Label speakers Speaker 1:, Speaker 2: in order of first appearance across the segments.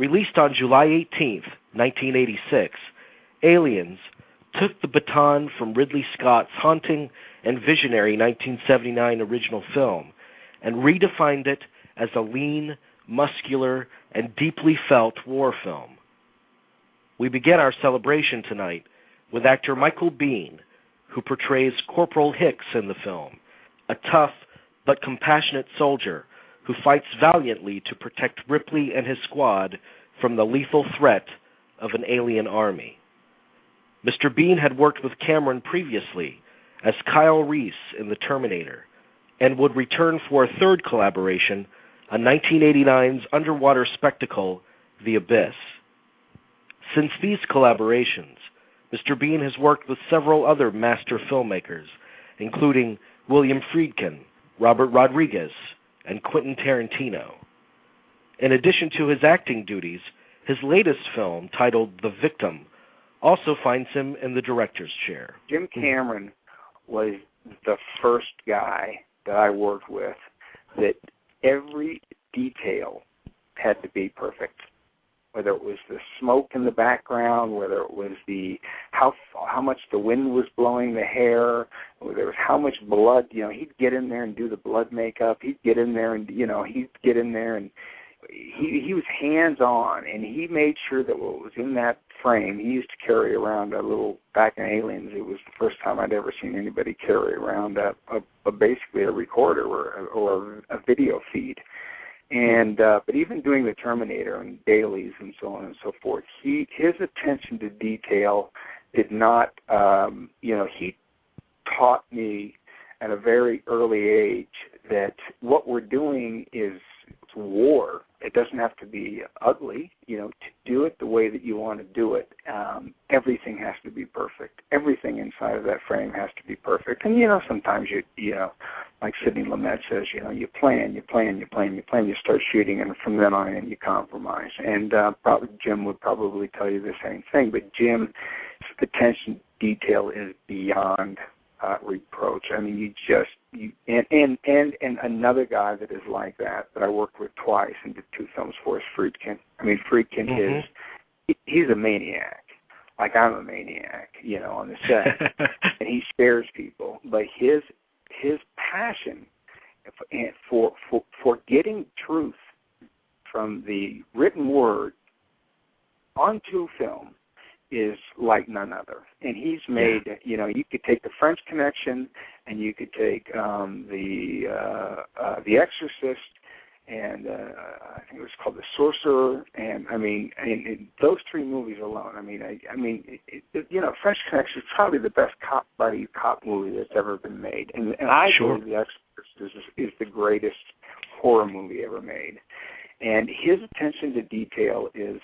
Speaker 1: Released on July 18th, 1986, Aliens took the baton from Ridley Scott's haunting and visionary 1979 original film and redefined it as a lean, muscular, and deeply felt war film. We begin our celebration tonight with actor Michael Biehn, who portrays Corporal Hicks in the film, a tough but compassionate soldier who fights valiantly to protect Ripley and his squad from the lethal threat of an alien army. Mr. Biehn had worked with Cameron previously as Kyle Reese in The Terminator and would return for a third collaboration on 1989's underwater spectacle, The Abyss. Since these collaborations, Mr. Biehn has worked with several other master filmmakers, including William Friedkin, Robert Rodriguez, and Quentin Tarantino. In addition to his acting duties, his latest film, titled The Victim, also finds him in the director's chair.
Speaker 2: Jim Cameron was the first guy that I worked with that every detail had to be perfect. Whether it was the smoke in the background, whether it was the how much the wind was blowing the hair, whether it was how much blood, he'd get in there and do the blood makeup. He'd get in there and he was hands-on, and he made sure that what was in that frame, he used to carry around a little, back in Aliens, it was the first time I'd ever seen anybody carry around basically a recorder or a video feed. And but even doing The Terminator and dailies and so on and so forth, his attention to detail did not, he taught me at a very early age that what we're doing is war. It doesn't have to be ugly, to do it the way that you want to do it. Everything has to be perfect. Everything inside of that frame has to be perfect. And, sometimes like Sidney Lumet says, you plan, you start shooting, and from then on in you compromise. And probably Jim would probably tell you the same thing. But Jim's attention to detail is beyond reproach. I mean, and another guy that is like that I worked with twice and did two films for is Friedkin. I mean, Friedkin he's a maniac, like I'm a maniac, on the set, and he scares people. But his passion for getting truth from the written word onto film is like none other. And he's made, you could take The French Connection, and you could take The Exorcist, and I think it was called The Sorcerer, and those three movies alone. French Connection is probably the best cop movie that's ever been made, and I believe The Exorcist is the greatest horror movie ever made. And his attention to detail is,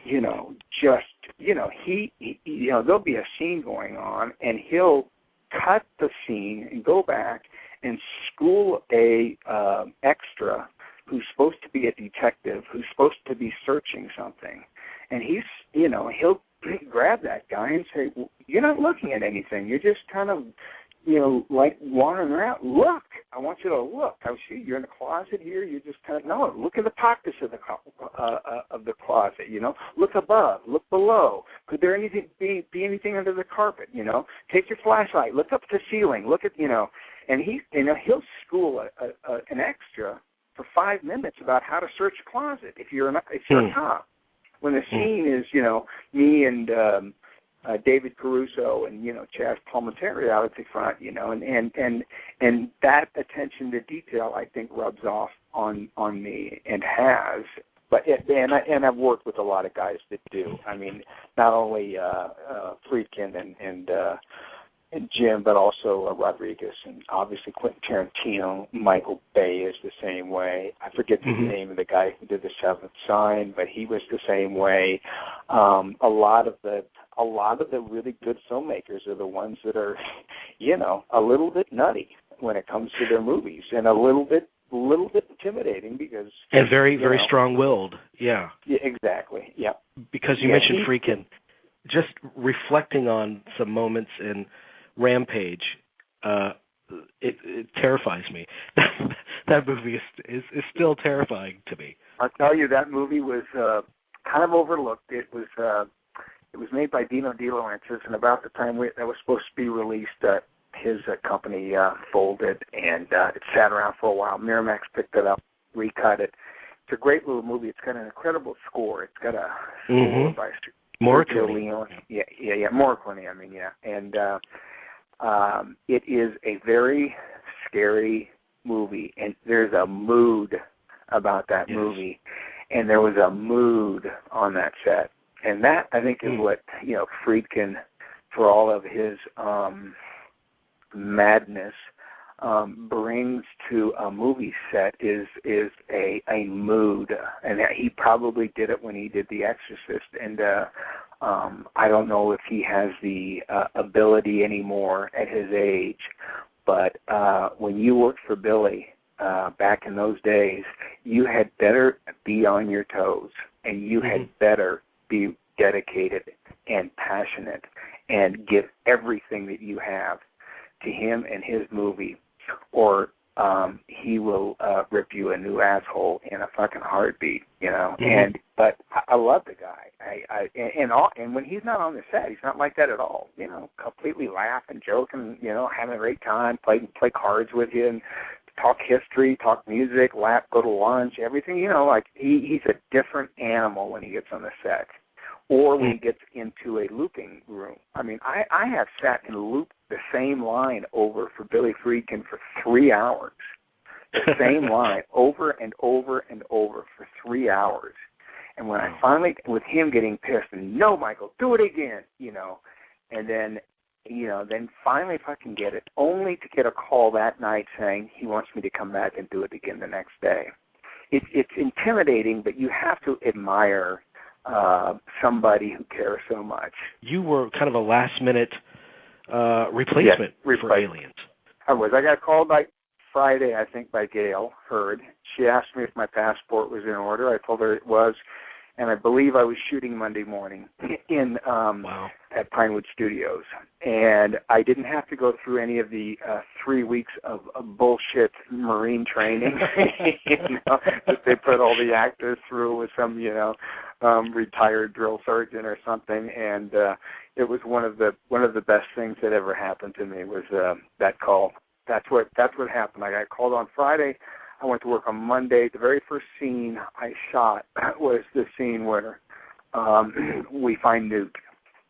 Speaker 2: there'll be a scene going on, and he'll cut the scene and go back and school a extra who's supposed to be a detective, who's supposed to be searching something. And he'll grab that guy and say, well, you're not looking at anything. You're just kind of, like wandering around. Look, I want you to look. I see you're in the closet here. You just kind of, no, look in the pockets of the closet, Look above, look below. Could there be anything under the carpet, Take your flashlight, look up at the ceiling, look at, and he'll school an extra for 5 minutes about how to search a closet if you're a cop. When the scene is, me and David Caruso and Chaz Palminteri out at the front, and that attention to detail I think rubs off on me and has. But and I've worked with a lot of guys that do. I mean, not only Friedkin and Jim, but also Rodriguez, and obviously Quentin Tarantino. Michael Bay is the same way. I forget the name of the guy who did The Seventh Sign, but he was the same way. A lot of the really good filmmakers are the ones that are, a little bit nutty when it comes to their movies, and a little bit intimidating because
Speaker 1: very strong-willed. Yeah.
Speaker 2: Yeah, exactly. Yeah.
Speaker 1: Because you mentioned Friedkin, just reflecting on some moments in Rampage, it terrifies me. That movie is still terrifying to me.
Speaker 2: I'll tell you, that movie was kind of overlooked. It was made by Dino De Laurentiis, and about the time that was supposed to be released, his company folded, and it sat around for a while. Miramax picked it up, recut it. It's a great little movie. It's got an incredible score. It's got a score by
Speaker 1: Morricone.
Speaker 2: Yeah, Morricone. I mean, yeah, and it is a very scary movie, and there's a mood about that movie, and there was a mood on that set, and that I think is what Friedkin, for all of his madness, brings to a movie set is a mood, and he probably did it when he did The Exorcist, and I don't know if he has the ability anymore at his age, but when you worked for Billy back in those days, you had better be on your toes, and you had better be dedicated and passionate and give everything that you have to him and his movie, or he will rip you a new asshole in a fucking heartbeat, But I love the guy. And when he's not on the set, he's not like that at all. Completely laughing, joking, having a great time, play cards with you, and talk history, talk music, laugh, go to lunch, everything. Like he's a different animal when he gets on the set, or when he gets into a looping room. I mean, I have sat and looped the same line over for Billy Friedkin for 3 hours. The same line over and over and over for 3 hours. And when I finally, with him getting pissed, and no, Michael, do it again, and then, then finally if I can get it, only to get a call that night saying he wants me to come back and do it again the next day. It's intimidating, but you have to admire somebody who cares so much.
Speaker 1: You were kind of a last-minute replacement for Aliens.
Speaker 2: I was. I got called by Friday, I think, by Gail Hurd. She asked me if my passport was in order. I told her it was, and I believe I was shooting Monday morning in at Pinewood Studios. And I didn't have to go through any of the 3 weeks of bullshit Marine training that they put all the actors through with some, retired drill sergeant or something. And it was one of the best things that ever happened to me was that call. That's what happened. I got called on Friday. I went to work on Monday. The very first scene I shot was the scene where we find Newt,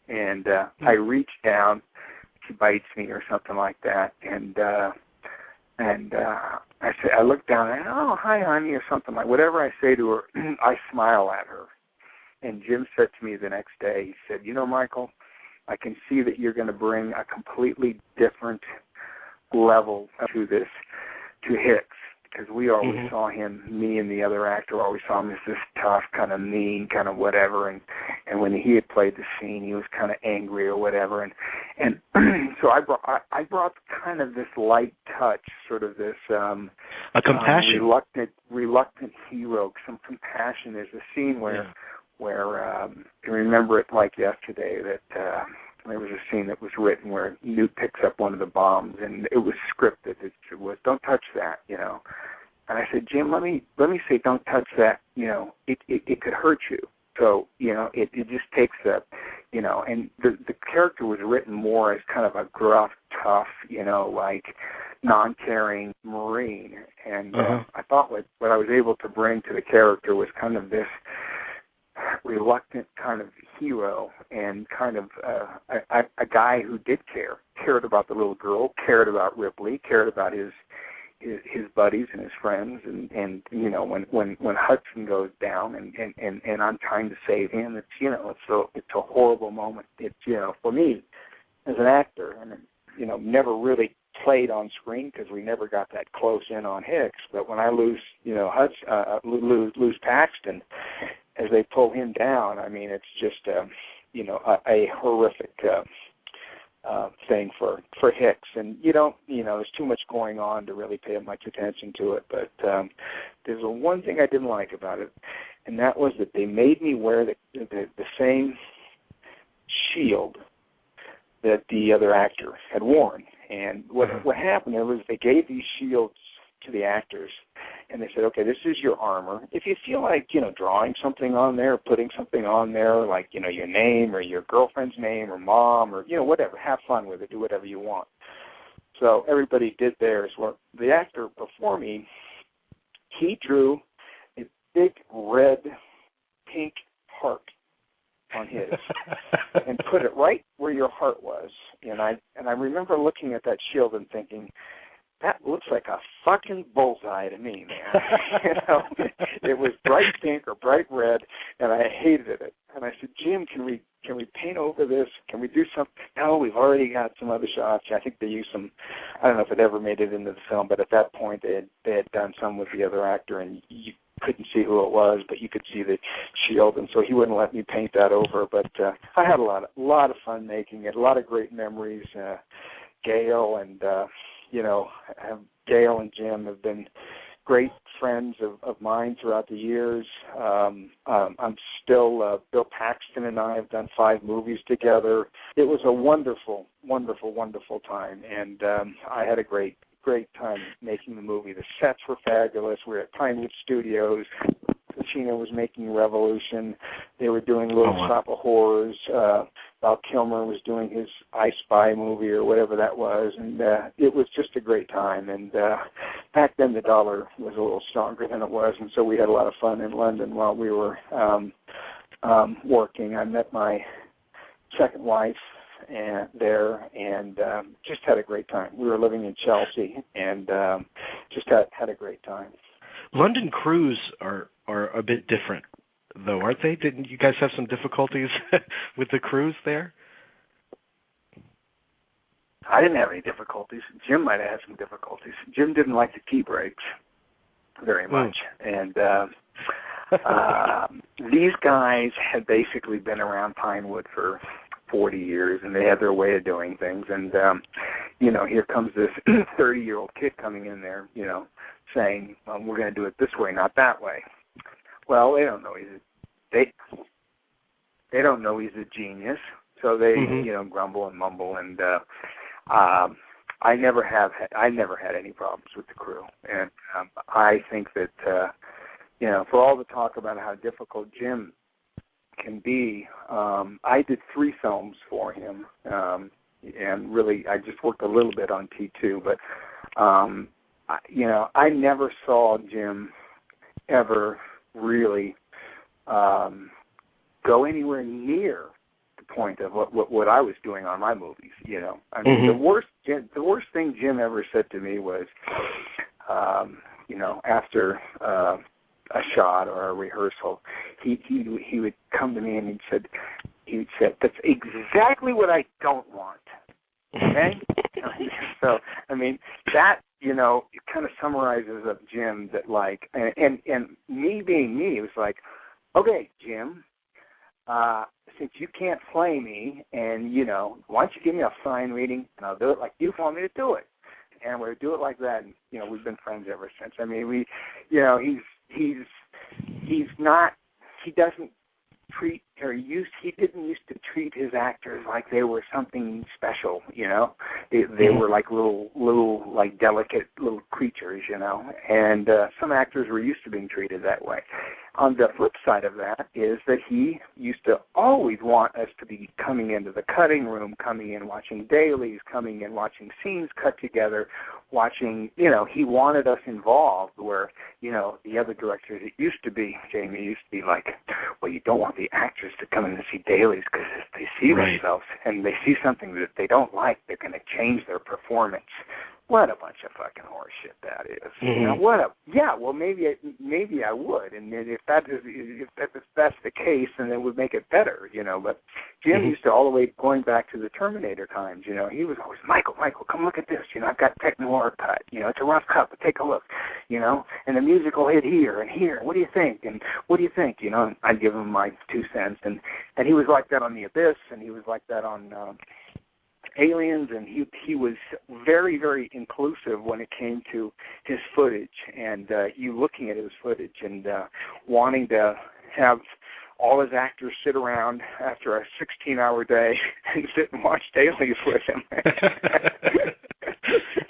Speaker 2: and I reach down. She bites me or something like that, and I look down and oh hi honey or something like whatever I say to her. I smile at her, and Jim said to me the next day. He said, Michael, I can see that you're going to bring a completely different level to Hicks, because we always saw him, me and the other actor always saw him as this tough, kind of mean, kind of whatever, and when he had played the scene, he was kind of angry or whatever, and so I brought kind of this light touch, sort of this
Speaker 1: a compassion,
Speaker 2: reluctant hero, some compassion. There's a scene where I remember it like yesterday that. There was a scene that was written where Newt picks up one of the bombs, and it was scripted. It was, don't touch that, And I said, Jim, let me say, don't touch that. It could hurt you. So, it just takes and the character was written more as kind of a gruff, tough, like non-caring Marine. And I thought what I was able to bring to the character was kind of this reluctant kind of hero, and kind of a guy who did cared about the little girl, cared about Ripley, cared about his buddies and his friends, and when Hudson goes down and I'm trying to save him, it's a horrible moment. It's for me as an actor, and never really played on screen because we never got that close in on Hicks. But when I lose Paxton, as they pull him down, I mean, it's just a horrific thing for Hicks, and there's too much going on to really pay much attention to it. But there's one thing I didn't like about it, and that was that they made me wear the same shield that the other actor had worn, And what happened there was they gave these shields to the actors, and they said, okay, this is your armor. If you feel like, drawing something on there, putting something on there, like, your name or your girlfriend's name or mom or, whatever, have fun with it, do whatever you want. So everybody did theirs. Well, the actor before me, he drew a big red, pink heart on his and put it right where your heart was. And I remember looking at that shield and thinking, that looks like a fucking bullseye to me, man. It was bright pink or bright red, and I hated it. And I said, Jim, can we paint over this? Can we do something? No, we've already got some other shots. I think they used some. I don't know if it ever made it into the film, but at that point they had done some with the other actor, and you couldn't see who it was, but you could see the shield, and so he wouldn't let me paint that over. But I had a lot of fun making it. A lot of great memories. Gail and Gail and Jim have been great friends of mine throughout the years. I'm still, Bill Paxton and I have done 5 movies together. It was a wonderful, wonderful, wonderful time, and I had a great time making the movie. The sets were fabulous. We were at Pinewood Studios. Pacino was making Revolution. They were doing Little Shop of Horrors. Val Kilmer was doing his I Spy movie or whatever that was, and it was just a great time. And back then the dollar was a little stronger than it was, and so we had a lot of fun in London while we were working. I met my second wife there and just had a great time. We were living in Chelsea and just had a great time.
Speaker 1: London crews are a bit different, though, aren't they? Didn't you guys have some difficulties with the crews there?
Speaker 2: I didn't have any difficulties. Jim might have had some difficulties. Jim didn't like the tea breaks very much. And these guys had basically been around Pinewood for 40 years, and they had their way of doing things. And, here comes this 30-year-old kid coming in there, saying, we're going to do it this way, not that way. Well, they don't know they don't know he's a genius, so they grumble and mumble. And I never had any problems with the crew. And I think that for all the talk about how difficult Jim can be, I did 3 films for him, and really I just worked a little bit on T2, but I never saw Jim ever really go anywhere near the point of what I was doing on my movies. I mean, the worst thing Jim ever said to me was, after a shot or a rehearsal, he would come to me and he would say, that's exactly what I don't want. Okay? So, I mean, that, it kind of summarizes of Jim that, like, and me being me, it was like, okay, Jim, since you can't play me, and, why don't you give me a fine reading, and I'll do it like you want me to do it. And we'll do it like that, and, we've been friends ever since. I mean, he's not, he doesn't treat, or he didn't used to treat his actors like they were something special, They were like little like delicate little creatures, and some actors were used to being treated that way. On the flip side of that is that he used to always want us to be coming into the cutting room, coming in watching dailies, coming in watching scenes cut together, watching, he wanted us involved where, the other directors, Jamie used to be like, well, you don't want the actors to come in and see dailies because if they see themselves and they see something that they don't like, they're going to change their performance. What a bunch of fucking horse shit that is. Well, maybe I would, and if that's the case, then it would make it better, But Jim used to, all the way going back to the Terminator times, he was always, Michael, come look at this, I've got Technoir cut, it's a rough cut, but take a look, and the music will hit here and here. What do you think? And what do you think? And I'd give him my 2 cents, and he was like that on The Abyss, and he was like that on Aliens, and he was very, very inclusive when it came to his footage, and you looking at his footage and wanting to have all his actors sit around after a 16-hour day and sit and watch dailies with him.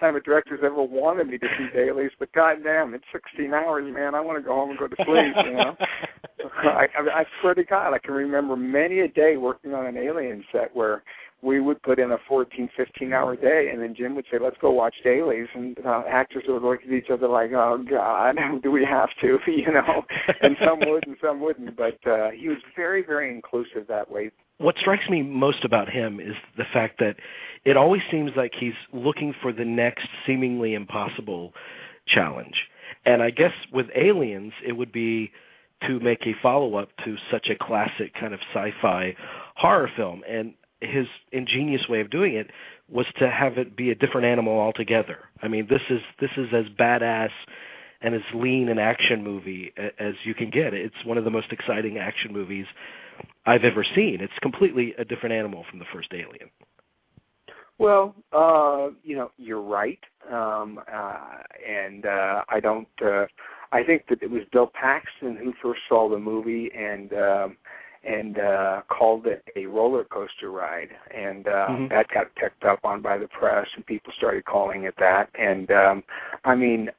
Speaker 2: time a director's ever wanted me to see dailies, but goddamn, it's 16 hours, man. I want to go home and go to sleep, you know. I swear to God, I can remember many a day working on an Alien set where we would put in a 14, 15-hour day, and then Jim would say, let's go watch dailies, and actors would look at each other like, oh, God, do we have to, you know, and some would and some wouldn't, but he was very, very inclusive that way.
Speaker 1: What strikes me most about him is the fact that it always seems like he's looking for the next seemingly impossible challenge, and I guess with Aliens, it would be to make a follow-up to such a classic kind of sci-fi horror film, and his ingenious way of doing it was to have it be a different animal altogether. I mean, this is as badass and as lean an action movie as you can get. It's one of the most exciting action movies I've ever seen. It's completely a different animal from the first Alien.
Speaker 2: Well, you know, you're right, and I don't. I think that it was Bill Paxton who first saw the movie and called it a roller coaster ride, and that got picked up on by the press, and people started calling it that. And I mean,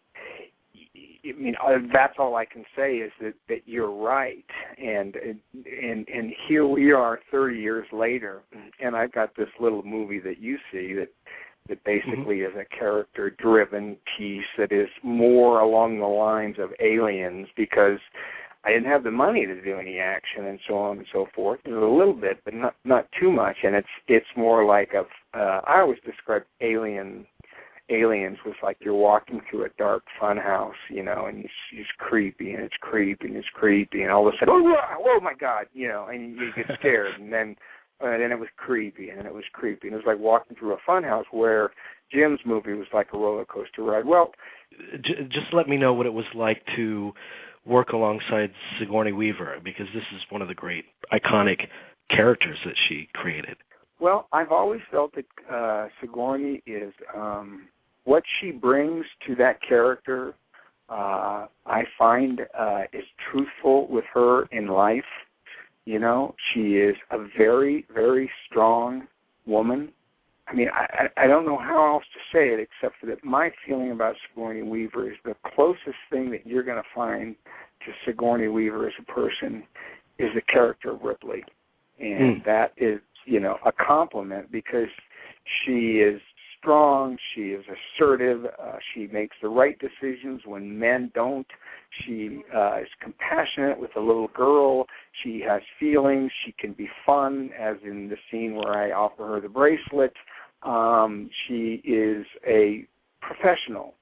Speaker 2: that's all I can say is that you're right. And here we are 30 years later, and I've got this little movie that you see that basically is a character-driven piece that is more along the lines of Aliens, because I didn't have the money to do any action and so on and so forth. There's a little bit, but not too much. And it's more like I always describe Aliens was like you're walking through a dark fun house, you know, and it's creepy and it's creepy and it's creepy, and all of a sudden, oh my God, you know, and you get scared, and then it was creepy, and then it was creepy, and it was like walking through a fun house, where Jim's movie was like a roller coaster ride. Well,
Speaker 1: just let me know what it was like to work alongside Sigourney Weaver, because this is one of the great iconic characters that she created.
Speaker 2: Well, I've always felt that Sigourney is what she brings to that character. I find is truthful with her in life. You know, she is a very, very strong woman. I mean, I don't know how else to say it except for that my feeling about Sigourney Weaver is the closest thing that you're going to find to Sigourney Weaver as a person is the character of Ripley. And that is, you know, a compliment, because she is strong, she is assertive, she makes the right decisions when men don't. She is compassionate with a little girl. She has feelings. She can be fun, as in the scene where I offer her the bracelet. She is a professional,